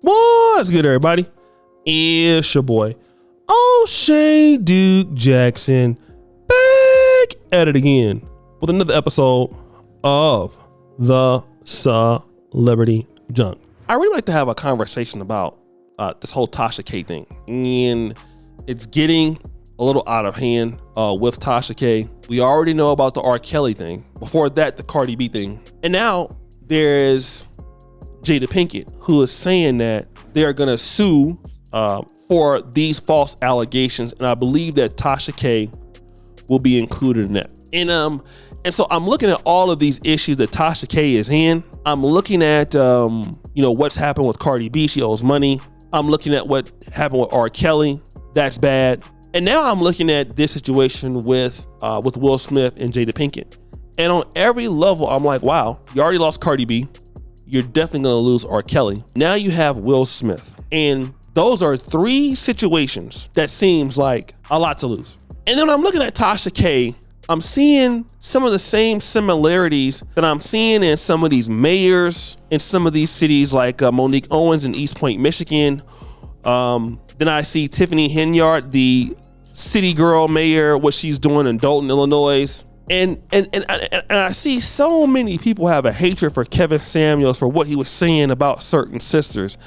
What's good, everybody? It's your boy, O'Shea Duke Jackson, back at it again with another episode of the Celebrity Junk. I really like to have a conversation about this whole Tasha K thing, and it's getting a little out of hand with Tasha K. We already know about the R. Kelly thing. Before that, the Cardi B thing. And now there's Jada Pinkett, who is saying that they're going to sue for these false allegations. And I believe that Tasha K will be included in that. And so I'm looking at all of these issues that Tasha K is in. I'm looking at, what's happened with Cardi B. She owes money. I'm looking at what happened with R. Kelly. That's bad. And now I'm looking at this situation with Will Smith and Jada Pinkett. And on every level, I'm like, wow, you already lost Cardi B. You're definitely going to lose R. Kelly. Now you have Will Smith. And those are three situations that seems like a lot to lose. And then when I'm looking at Tasha K, I'm seeing some of the same similarities that I'm seeing in some of these mayors in some of these cities like Monique Owens in East Point, Michigan. Then I see Tiffany Henyard, the city girl mayor, what she's doing in Dalton, Illinois. And I see so many people have a hatred for Kevin Samuels for what he was saying about certain sisters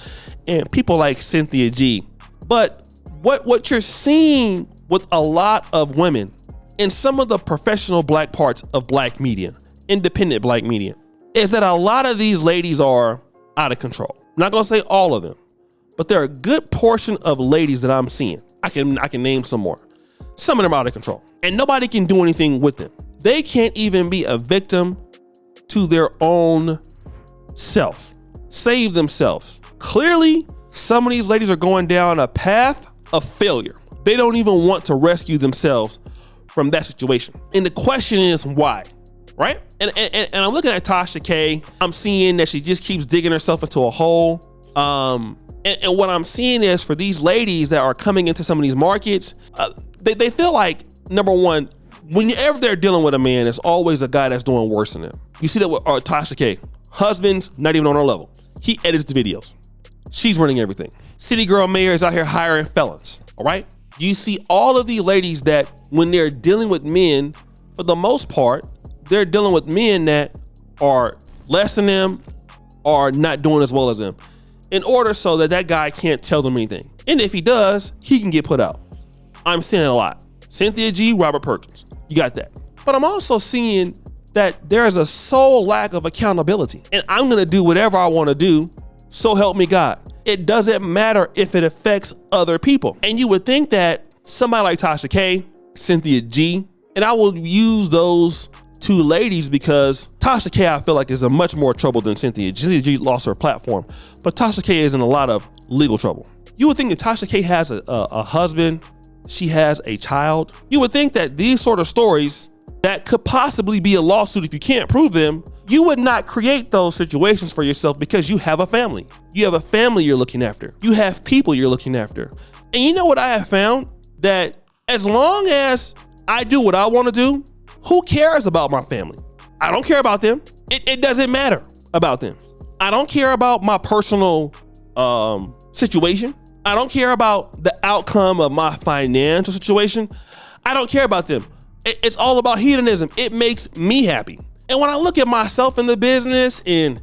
and people like Cynthia G. But what you're seeing with a lot of women in some of the professional black parts of black media, independent black media, is that a lot of these ladies are out of control. I'm not gonna say all of them, but there are a good portion of ladies that I'm seeing. I can name some more. Some of them are out of control and nobody can do anything with them. They can't even be a victim to their own self, save themselves. Clearly, some of these ladies are going down a path of failure. They don't even want to rescue themselves from that situation. And the question is why, right? And I'm looking at Tasha K. I'm seeing that she just keeps digging herself into a hole. And what I'm seeing is for these ladies that are coming into some of these markets, they feel like, number one, whenever they're dealing with a man, there's always a guy that's doing worse than them. You see that with Tasha K. Husband's not even on her level. He edits the videos. She's running everything. City girl mayor is out here hiring felons, all right? You see all of these ladies that when they're dealing with men, for the most part, they're dealing with men that are less than them or not doing as well as them in order so that guy can't tell them anything. And if he does, he can get put out. I'm seeing it a lot. Cynthia G, Robert Perkins. You got that. But I'm also seeing that there is a sole lack of accountability. And I'm going to do whatever I want to do. So help me God. It doesn't matter if it affects other people. And you would think that somebody like Tasha K, Cynthia G, and I will use those two ladies because Tasha K, I feel like, is in much more trouble than Cynthia G. Cynthia G lost her platform, but Tasha K is in a lot of legal trouble. You would think that Tasha K has a husband, she has a child. You would think that these sort of stories that could possibly be a lawsuit if you can't prove them, you would not create those situations for yourself because you have a family. You have a family you're looking after. You have people you're looking after. And you know what I have found? That as long as I do what I want to do, who cares about my family? I don't care about them. It doesn't matter about them. I don't care about my personal situation. I don't care about the outcome of my financial situation. I don't care about them. It's all about hedonism. It makes me happy. And when I look at myself in the business and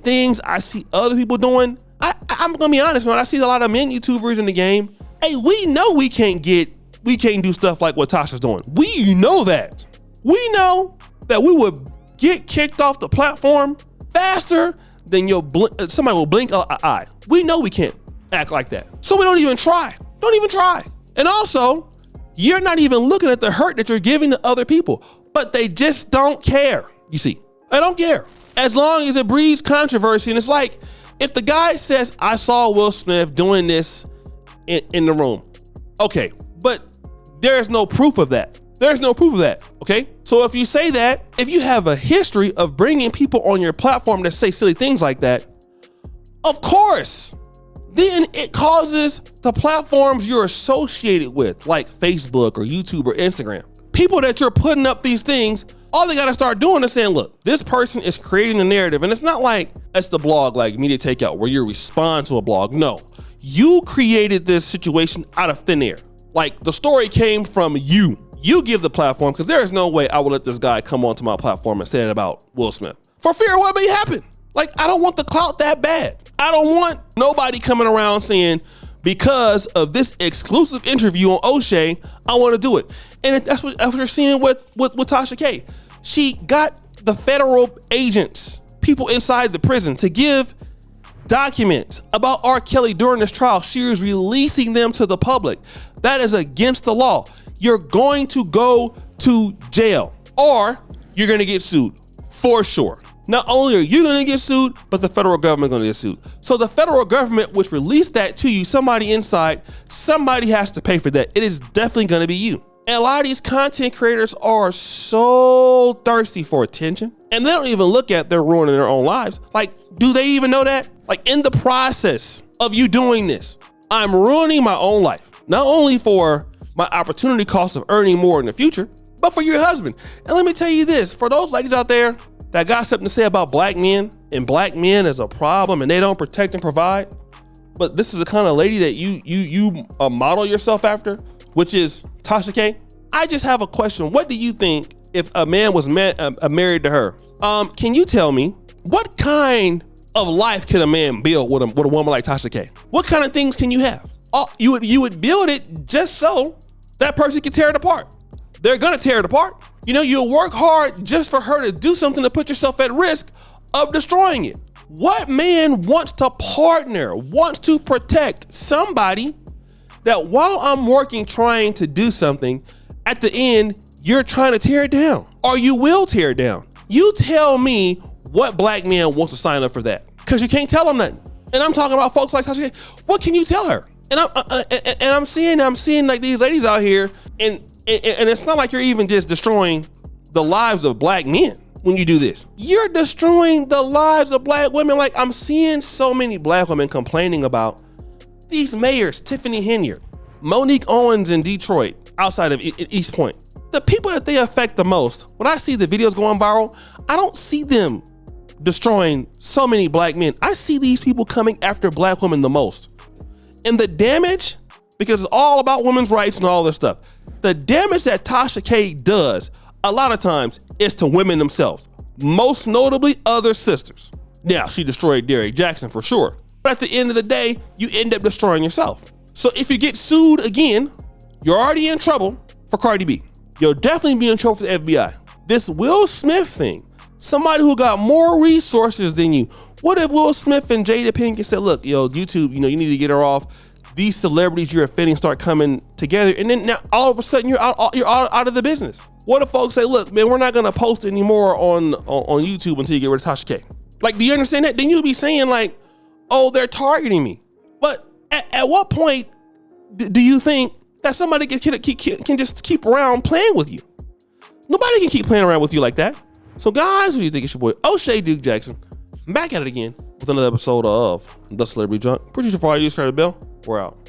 things I see other people doing, I'm gonna be honest, man. I see a lot of men YouTubers in the game. Hey, we know we can't do stuff like what Tasha's doing. We know that. We know that we would get kicked off the platform faster than somebody will blink an eye. We know we can't act like that. So we don't even try. Don't even try. And also, you're not even looking at the hurt that you're giving to other people, but they just don't care. You see, I don't care. As long as it breeds controversy. And it's like, if the guy says, I saw Will Smith doing this in the room. Okay, but there's no proof of that. There's no proof of that, okay? So if you say that, if you have a history of bringing people on your platform that say silly things like that, of course, then it causes the platforms you're associated with, like Facebook or YouTube or Instagram. People that you're putting up these things All they got to start doing is saying, look, this person is creating the narrative. And it's not like it's the blog like Media Takeout where you respond to a blog. No, you created this situation out of thin air. Like the story came from you. You give the platform, because there is no way I would let this guy come onto my platform and say it about Will Smith for fear of what may happen. Like, I don't want the clout that bad. I don't want nobody coming around saying, because of this exclusive interview on O'Shea, I want to do it. And that's what you're seeing with Tasha K. She got the federal agents, people inside the prison, to give documents about R. Kelly during this trial. She is releasing them to the public. That is against the law. You're going to go to jail or you're going to get sued for sure. Not only are you going to get sued, but the federal government is going to get sued. So the federal government, which released that to you, somebody inside, somebody has to pay for that. It is definitely going to be you. And a lot of these content creators are so thirsty for attention, and they don't even look at they're ruining their own lives. Like, do they even know that? Like, in the process of you doing this, I'm ruining my own life. Not only for my opportunity cost of earning more in the future, but for your husband. And let me tell you this, for those ladies out there that got something to say about black men and black men as a problem and they don't protect and provide, but this is the kind of lady that you model yourself after, which is Tasha K. I just have a question. What do you think if a man was married to her? Can you tell me what kind of life can a man build with a woman like Tasha K? What kind of things can you have? You would build it just so that person can tear it apart. They're gonna tear it apart. You know, you'll work hard just for her to do something to put yourself at risk of destroying it. What man wants to partner, wants to protect somebody that while I'm working trying to do something, at the end, you're trying to tear it down, or you will tear it down? You tell me what black man wants to sign up for that, because you can't tell them nothing. And I'm talking about folks like Tasha K. What can you tell her? And I'm seeing like these ladies out here, and it's not like you're even just destroying the lives of black men when you do this. You're destroying the lives of black women. Like, I'm seeing so many black women complaining about these mayors, Tiffany Henyard, Monique Owens in Detroit, outside of East Point. The people that they affect the most, when I see the videos going viral, I don't see them destroying so many black men. I see these people coming after black women the most. And the damage, because it's all about women's rights and all this stuff, the damage that Tasha K does a lot of times is to women themselves, most notably other sisters. Now, she destroyed Derrick Jackson for sure, but at the end of the day, you end up destroying yourself. So if you get sued again, you're already in trouble for Cardi B. You'll definitely be in trouble for the FBI. This Will Smith thing, somebody who got more resources than you. What if Will Smith and Jada Pinkett said, look, YouTube, you need to get her off. These celebrities you're offending start coming together, and then now all of a sudden you're out of the business. What if folks say, look, man, we're not gonna post anymore on YouTube until you get rid of Tasha K? Like, do you understand that? Then you'll be saying like, oh, they're targeting me. But at what point do you think that somebody can just keep around playing with you? Nobody can keep playing around with you like that. So guys, what do you think? It's your boy O'Shea Duke Jackson. I'm back at it again with another episode of The Celebrity Junk. Producer for all you, subscribe to the bell. We're out.